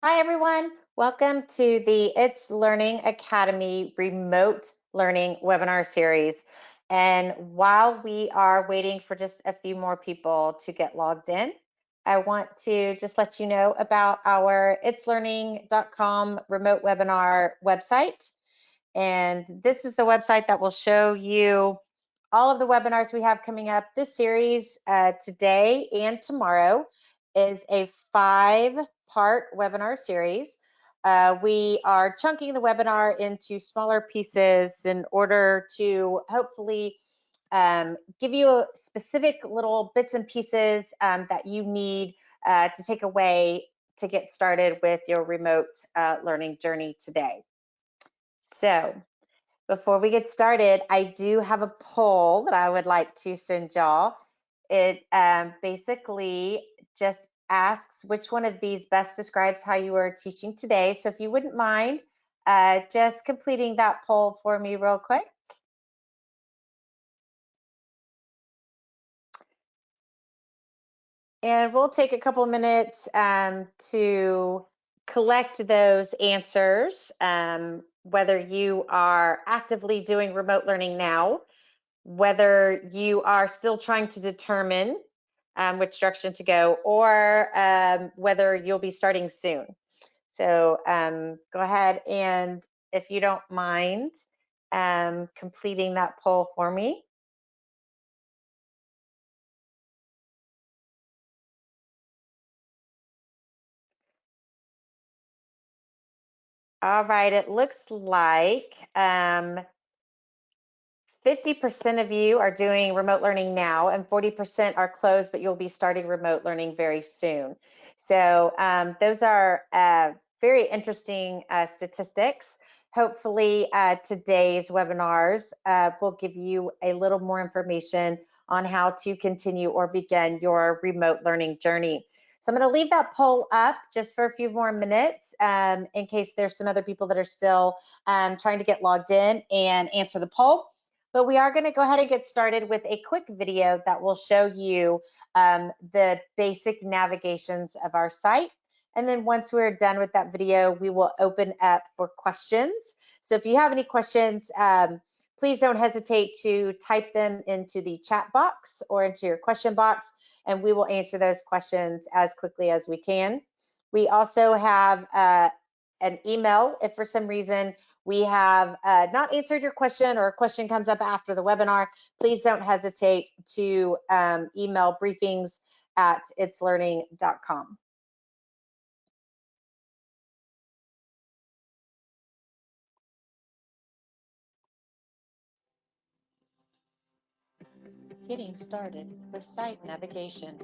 Hi, everyone. Welcome to the It's Learning Academy remote learning webinar series. And while we are waiting for just a few more people to get logged in, I want to just let you know about our itslearning.com remote webinar website. And this is the website that will show you all of the webinars we have coming up. This series today and tomorrow is a 5-part webinar series. We are chunking the webinar into smaller pieces in order to hopefully give you specific little bits and pieces that you need to take away to get started with your remote learning journey today. So before we get started, I do have a poll that I would like to send y'all. It basically just asks which one of these best describes how you are teaching today. So if you wouldn't mind just completing that poll for me real quick. And we'll take a couple minutes to collect those answers, whether you are actively doing remote learning now, whether you are still trying to determine which direction to go, or whether you'll be starting soon. So go ahead and, if you don't mind, completing that poll for me. All right, it looks like 50% of you are doing remote learning now, and 40% are closed, but you'll be starting remote learning very soon. So those are very interesting statistics. Hopefully today's webinars will give you a little more information on how to continue or begin your remote learning journey. So I'm going to leave that poll up just for a few more minutes in case there's some other people that are still trying to get logged in and answer the poll. But we are going to go ahead and get started with a quick video that will show you the basic navigations of our site. And then once we're done with that video, we will open up for questions. So if you have any questions, please don't hesitate to type them into the chat box or into your question box, and we will answer those questions as quickly as we can. We also have an email if for some reason we have not answered your question or a question comes up after the webinar. Please don't hesitate to email briefings@itslearning.com. Getting started with site navigation.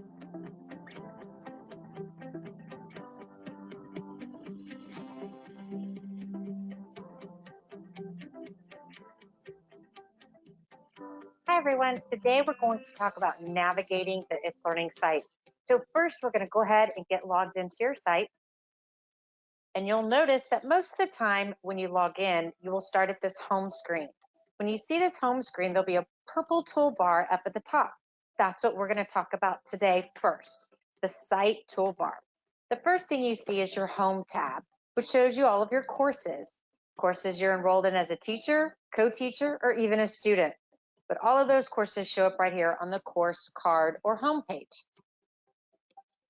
Hi everyone, today we're going to talk about navigating the It's Learning site. So first we're going to go ahead and get logged into your site. And you'll notice that most of the time when you log in, you will start at this home screen. When you see this home screen, there'll be a purple toolbar up at the top. That's what we're going to talk about today first, the site toolbar. The first thing you see is your home tab, which shows you all of your courses you're enrolled in as a teacher, co-teacher, or even a student. But all of those courses show up right here on the course card or home page.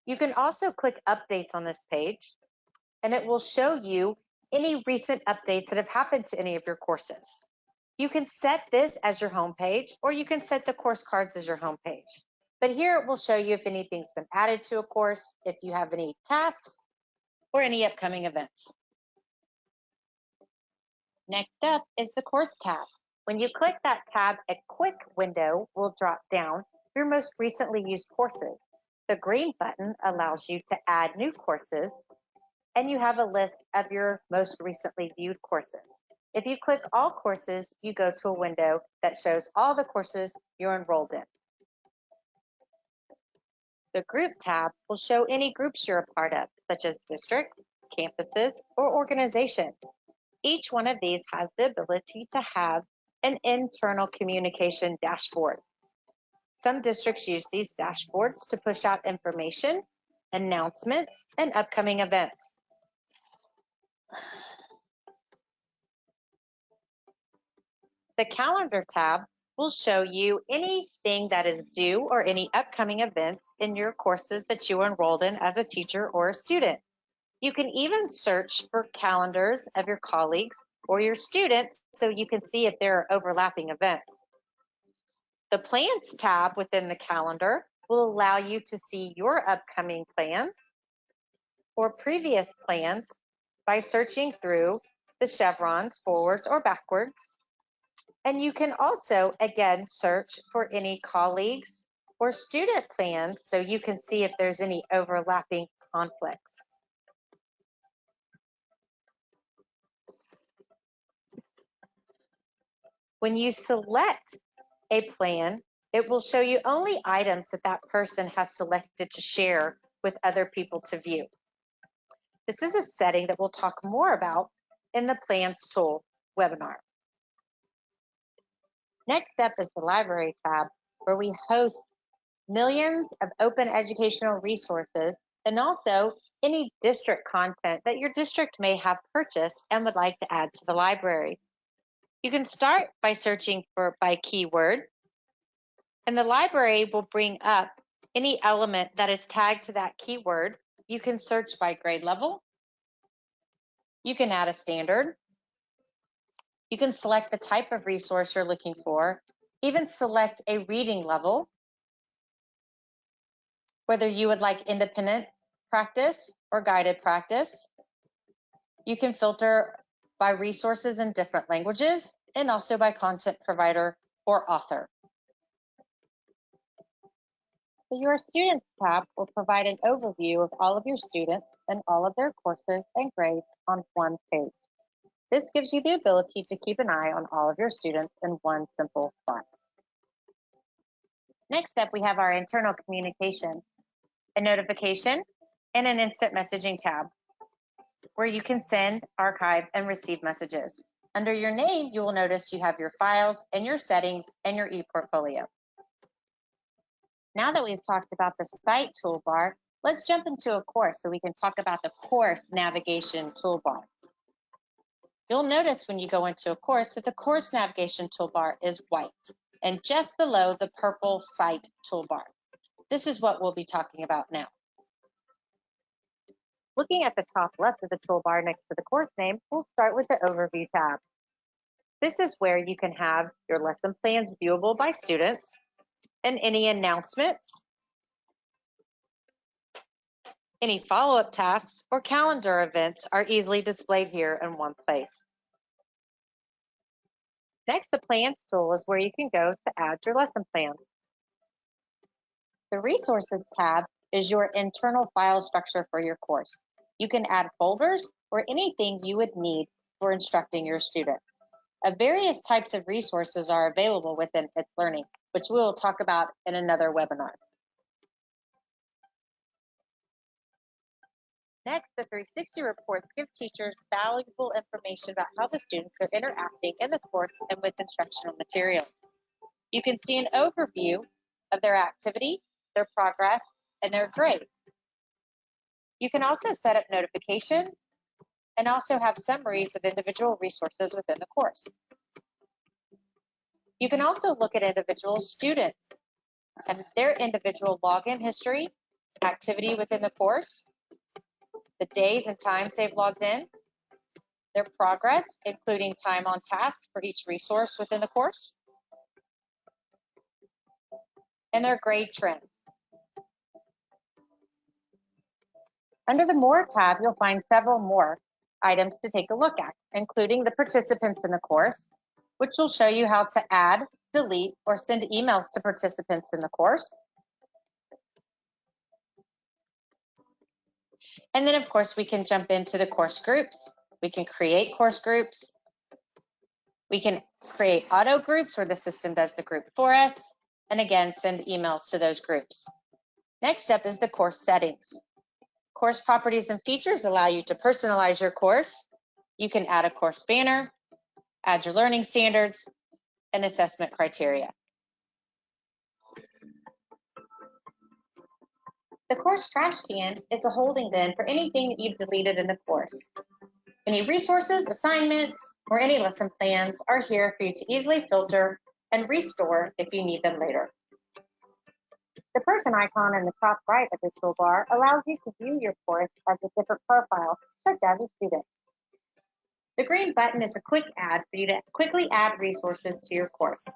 You can also click updates on this page, and it will show you any recent updates that have happened to any of your courses. You can set this as your home page, or you can set the course cards as your home page. But here it will show you if anything's been added to a course, if you have any tasks, or any upcoming events. Next up is the course tab. When you click that tab, a quick window will drop down your most recently used courses. The green button allows you to add new courses, and you have a list of your most recently viewed courses. If you click all courses, you go to a window that shows all the courses you're enrolled in. The group tab will show any groups you're a part of, such as districts, campuses, or organizations. Each one of these has the ability to have an internal communication dashboard. Some districts use these dashboards to push out information, announcements, and upcoming events. The calendar tab will show you anything that is due or any upcoming events in your courses that you are enrolled in as a teacher or a student. You can even search for calendars of your colleagues or your students so you can see if there are overlapping events. The Plans tab within the calendar will allow you to see your upcoming plans or previous plans by searching through the chevrons forwards or backwards. And you can also, again, search for any colleagues or student plans so you can see if there's any overlapping conflicts. When you select a plan, it will show you only items that that person has selected to share with other people to view. This is a setting that we'll talk more about in the Plans Tool webinar. Next up is the Library tab, where we host millions of open educational resources and also any district content that your district may have purchased and would like to add to the library. You can start by searching by keyword, and the library will bring up any element that is tagged to that keyword. You can search by grade level. You can add a standard. You can select the type of resource you're looking for, even select a reading level, whether you would like independent practice or guided practice. You can filter by resources in different languages and also by content provider or author. The Your Students tab will provide an overview of all of your students and all of their courses and grades on one page. This gives you the ability to keep an eye on all of your students in one simple spot. Next up, we have our internal communication, a notification, and an instant messaging tab, where you can send, archive, and receive messages. Under your name, you will notice you have your files and your settings and your ePortfolio. Now that we've talked about the site toolbar, let's jump into a course so we can talk about the course navigation toolbar. You'll notice when you go into a course that the course navigation toolbar is white and just below the purple site toolbar. This is what we'll be talking about now. Looking at the top left of the toolbar next to the course name, we'll start with the Overview tab. This is where you can have your lesson plans viewable by students and any announcements, any follow-up tasks, or calendar events are easily displayed here in one place. Next, the Plans tool is where you can go to add your lesson plans. The Resources tab is your internal file structure for your course. You can add folders or anything you would need for instructing your students. Various types of resources are available within itslearning, which we will talk about in another webinar. Next, the 360 reports give teachers valuable information about how the students are interacting in the course and with instructional materials. You can see an overview of their activity, their progress, and their grades. You can also set up notifications and also have summaries of individual resources within the course. You can also look at individual students and their individual login history, activity within the course, the days and times they've logged in, their progress, including time on task for each resource within the course, and their grade trends. Under the More tab, you'll find several more items to take a look at, including the participants in the course, which will show you how to add, delete, or send emails to participants in the course. And then, of course, we can jump into the course groups. We can create course groups. We can create auto groups where the system does the group for us, and again, send emails to those groups. Next up is the course settings. Course properties and features allow you to personalize your course. You can add a course banner, add your learning standards, and assessment criteria. The course trash can is a holding bin for anything that you've deleted in the course. Any resources, assignments, or any lesson plans are here for you to easily filter and restore if you need them later. The person icon in the top right of the toolbar allows you to view your course as a different profile, such as a student. The green button is a quick add for you to quickly add resources to your course.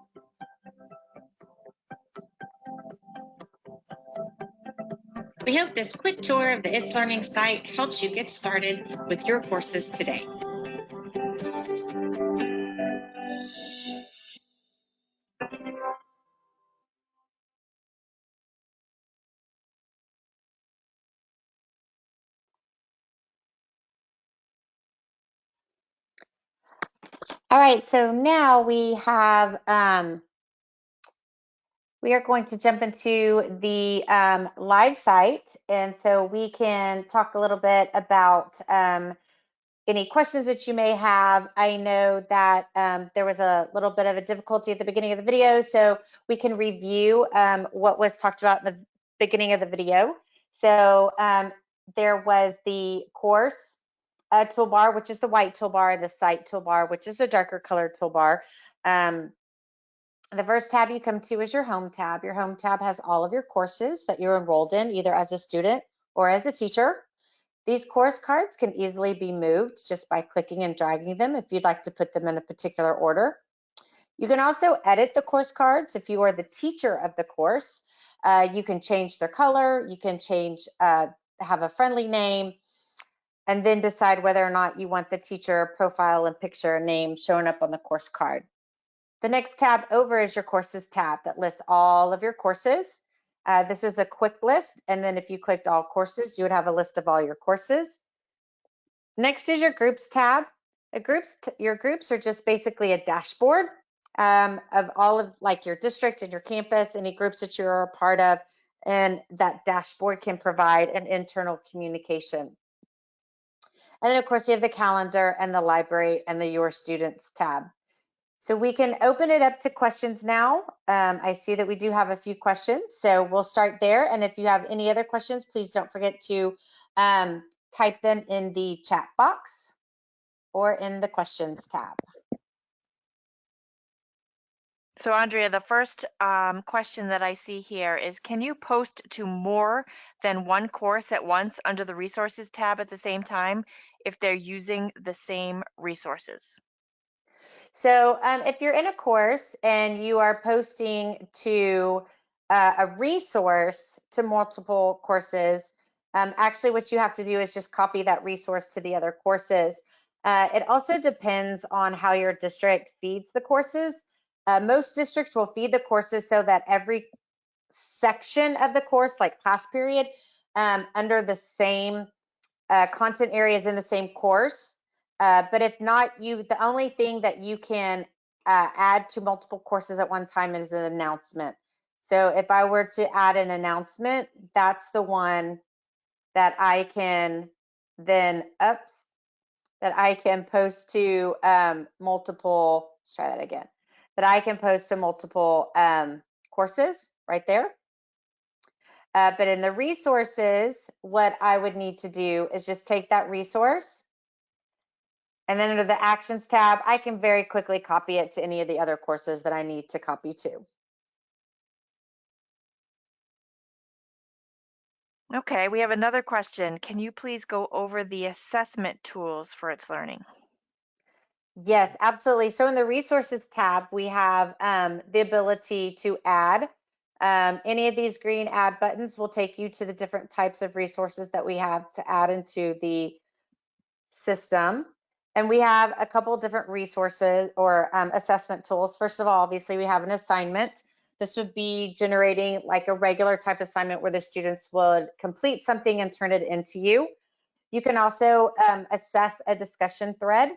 We hope this quick tour of the It's Learning site helps you get started with your courses today. All right, so now we have we are going to jump into the live site, and so we can talk a little bit about any questions that you may have. I know that there was a little bit of a difficulty at the beginning of the video, so we can review what was talked about in the beginning of the video. So there was the course toolbar, which is the white toolbar, the site toolbar, which is the darker colored toolbar. The first tab you come to is your home tab. Your home tab has all of your courses that you're enrolled in, either as a student or as a teacher. These course cards can easily be moved just by clicking and dragging them if you'd like to put them in a particular order. You can also edit the course cards if you are the teacher of the course. You can change their color, you can change, have a friendly name, and then decide whether or not you want the teacher profile and picture name showing up on the course card. The next tab over is your courses tab that lists all of your courses. This is a quick list, and then if you clicked all courses, you would have a list of all your courses. Next is your groups tab. Your groups are just basically a dashboard of all of like your district and your campus, any groups that you're a part of, and that dashboard can provide an internal communication. And then of course you have the calendar and the library and the Your Students tab. So we can open it up to questions now. I see that we do have a few questions, so we'll start there. And if you have any other questions, please don't forget to type them in the chat box or in the questions tab. So Andrea, the first question that I see here is, can you post to more than one course at once under the resources tab at the same time if they're using the same resources? So if you're in a course and you are posting to a resource to multiple courses, actually what you have to do is just copy that resource to the other courses. It also depends on how your district feeds the courses. Most districts will feed the courses so that every section of the course, like class period, under the same content areas in the same course. But if not, the only thing that you can add to multiple courses at one time is an announcement. So if I were to add an announcement, that's the one that I can then that I can post to multiple, let's try that again, that I can post to multiple courses right there. But in the resources, what I would need to do is just take that resource, and then under the Actions tab, I can very quickly copy it to any of the other courses that I need to copy to. Okay, we have another question. Can you please go over the assessment tools for It's Learning? Yes, absolutely. So in the Resources tab, we have the ability to add. Any of these green add buttons will take you to the different types of resources that we have to add into the system. And we have a couple different resources or assessment tools. First of all, obviously, we have an assignment. This would be generating like a regular type assignment where the students would complete something and turn it into you. You can also assess a discussion thread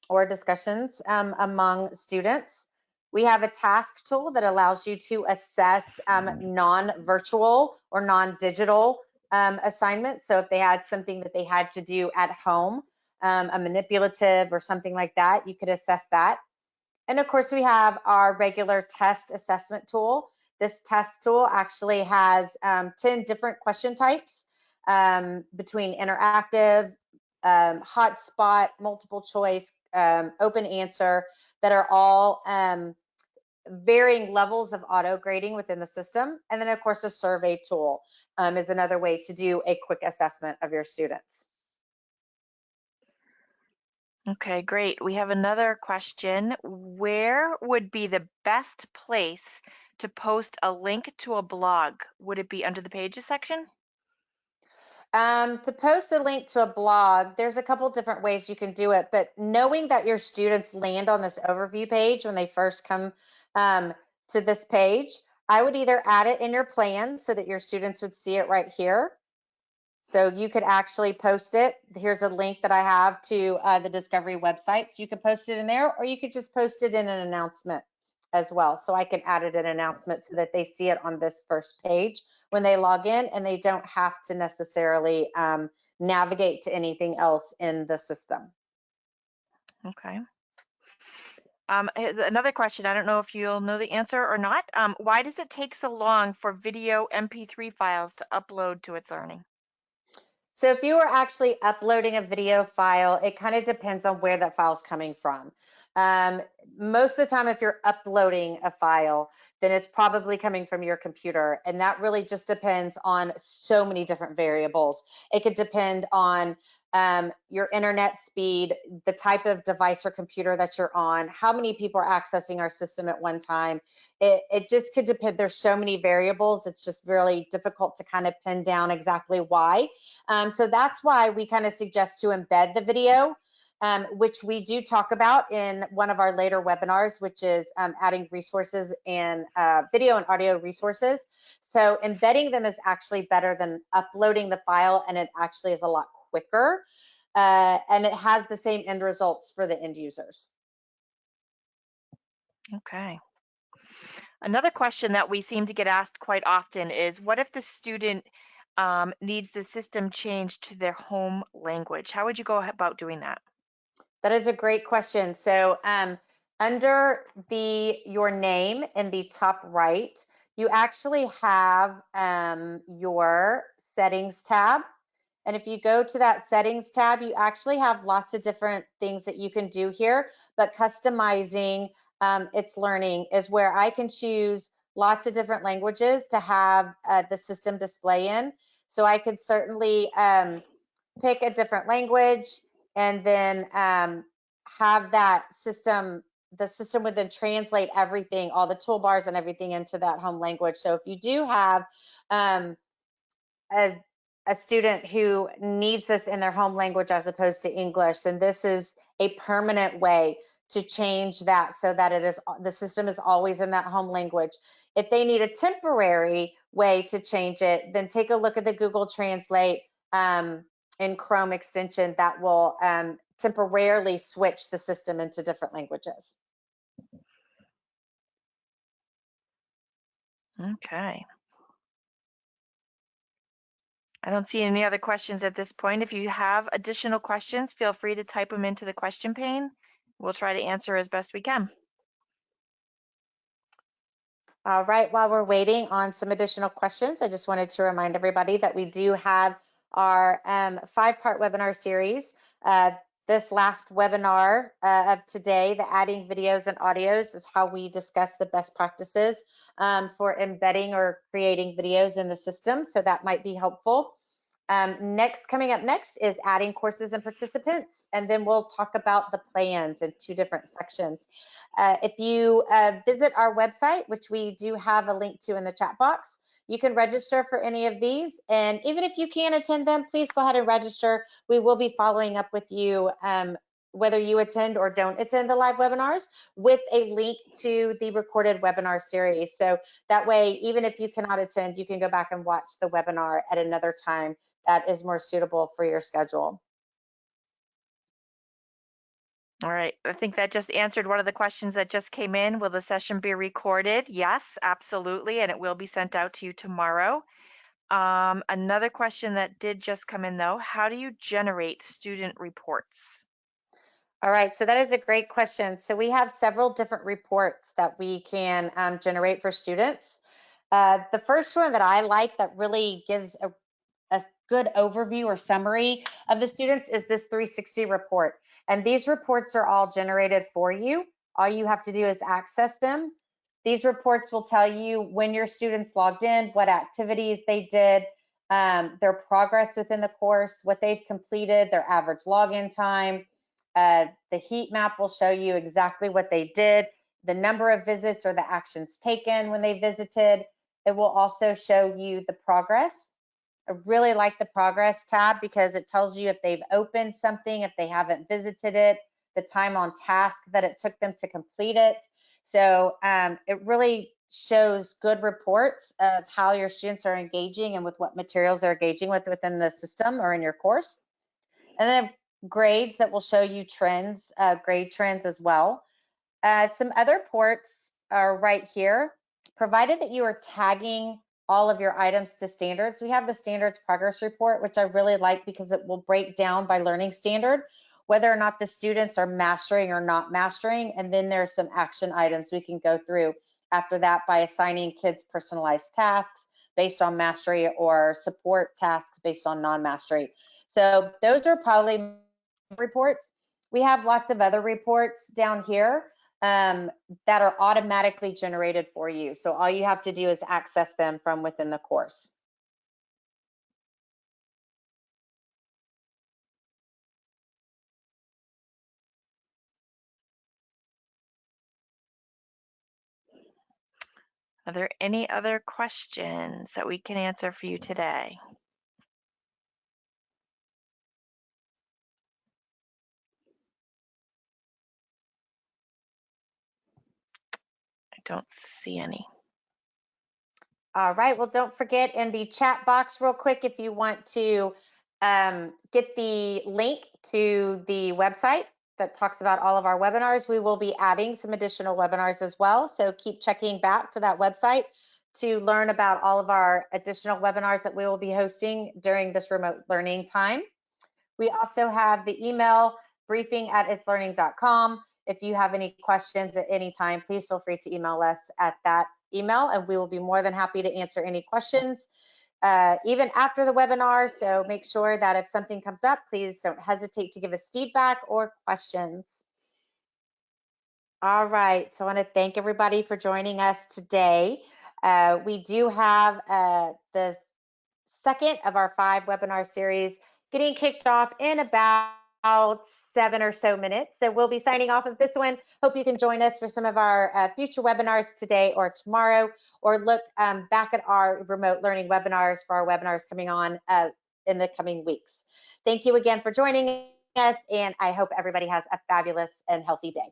or discussions among students. We have a task tool that allows you to assess non-virtual or non-digital assignments. So if they had something that they had to do at home, a manipulative or something like that, you could assess that. And of course, we have our regular test assessment tool. This test tool actually has 10 different question types between interactive, hotspot, multiple choice, open answer that are all varying levels of auto grading within the system. And then, of course, a survey tool is another way to do a quick assessment of your students. Okay, great. We have another question. Where would be the best place to post a link to a blog? Would it be under the pages section? To post a link to a blog, there's a couple different ways you can do it, but knowing that your students land on this overview page when they first come to this page, I would either add it in your plan so that your students would see it right here. So you could actually post it. Here's a link that I have to the Discovery website. So you could post it in there, or you could just post it in an announcement as well. So I can add it in an announcement so that they see it on this first page when they log in, and they don't have to necessarily navigate to anything else in the system. Okay. Another question, I don't know if you'll know the answer or not. Why does it take so long for video MP3 files to upload to It's Learning? So if you are actually uploading a video file, it kind of depends on where that file is coming from. Um, Most of the time, if you're uploading a file, then it's probably coming from your computer. And that really just depends on so many different variables. It could depend on your internet speed, the type of device or computer that you're on, how many people are accessing our system at one time. It just could depend. There's so many variables. It's just really difficult to kind of pin down exactly why. So that's why we kind of suggest to embed the video, which we do talk about in one of our later webinars, which is adding resources and video and audio resources. So embedding them is actually better than uploading the file, and it actually is a lot quicker. And it has the same end results for the end users. Okay. Another question that we seem to get asked quite often is, what if the student needs the system changed to their home language? How would you go about doing that? That is a great question. So under your name in the top right, you actually have your settings tab. And if you go to that settings tab, you actually have lots of different things that you can do here, but customizing It's Learning is where I can choose lots of different languages to have the system display in. So I could certainly pick a different language and then have that system, the system would then translate everything, all the toolbars and everything into that home language. So if you do have um, a, a student who needs this in their home language as opposed to English, and this is a permanent way to change that so that it is the system is always in that home language. If they need a temporary way to change it, then take a look at the Google Translate in Chrome extension that will temporarily switch the system into different languages. Okay. I don't see any other questions at this point. If you have additional questions, feel free to type them into the question pane. We'll try to answer as best we can. All right, while we're waiting on some additional questions, I just wanted to remind everybody that we do have our 5-part webinar series. This last webinar of today, the adding videos and audios, is how we discuss the best practices for embedding or creating videos in the system. So that might be helpful. Coming up next is adding courses and participants, and then we'll talk about the plans in 2 different sections. If you visit our website, which we do have a link to in the chat box, you can register for any of these. And even if you can't attend them, please go ahead and register. We will be following up with you whether you attend or don't attend the live webinars with a link to the recorded webinar series. So that way, even if you cannot attend, you can go back and watch the webinar at another time that is more suitable for your schedule. All right, I think that just answered one of the questions that just came in. Will the session be recorded? Yes, absolutely, and it will be sent out to you tomorrow. Another question that did just come in though, how do you generate student reports? All right, so that is a great question. So we have several different reports that we can generate for students. The first one that I like that really gives a good overview or summary of the students is this 360 report. And these reports are all generated for you. All you have to do is access them. These reports will tell you when your students logged in, what activities they did, their progress within the course, what they've completed, their average login time. The heat map will show you exactly what they did, the number of visits or the actions taken when they visited. It will also show you the progress. I really like the progress tab because it tells you if they've opened something, if they haven't visited it, the time on task that it took them to complete it. So it really shows good reports of how your students are engaging and with what materials they're engaging with within the system or in your course. And then grades that will show you trends, grade trends as well. Some other ports are right here. Provided that you are tagging all of your items to standards, we have the standards progress report, which I really like because it will break down by learning standard whether or not the students are mastering or not mastering. And then there's some action items we can go through after that by assigning kids personalized tasks based on mastery or support tasks based on non-mastery. So those are probably reports. We have lots of other reports down here that are automatically generated for you. So all you have to do is access them from within the course. Are there any other questions that we can answer for you today? I don't see any. All right, well, don't forget in the chat box real quick, if you want to get the link to the website that talks about all of our webinars, we will be adding some additional webinars as well. So keep checking back to that website to learn about all of our additional webinars that we will be hosting during this remote learning time. We also have the email briefing@itslearning.com. If you have any questions at any time, please feel free to email us at that email, and we will be more than happy to answer any questions, even after the webinar. So make sure that if something comes up, please don't hesitate to give us feedback or questions. All right, so I want to thank everybody for joining us today. We do have the second of our 5 webinar series getting kicked off in about 7 or so minutes. So we'll be signing off of this one. Hope you can join us for some of our future webinars today or tomorrow, or look back at our remote learning webinars for our webinars coming on in the coming weeks. Thank you again for joining us, and I hope everybody has a fabulous and healthy day.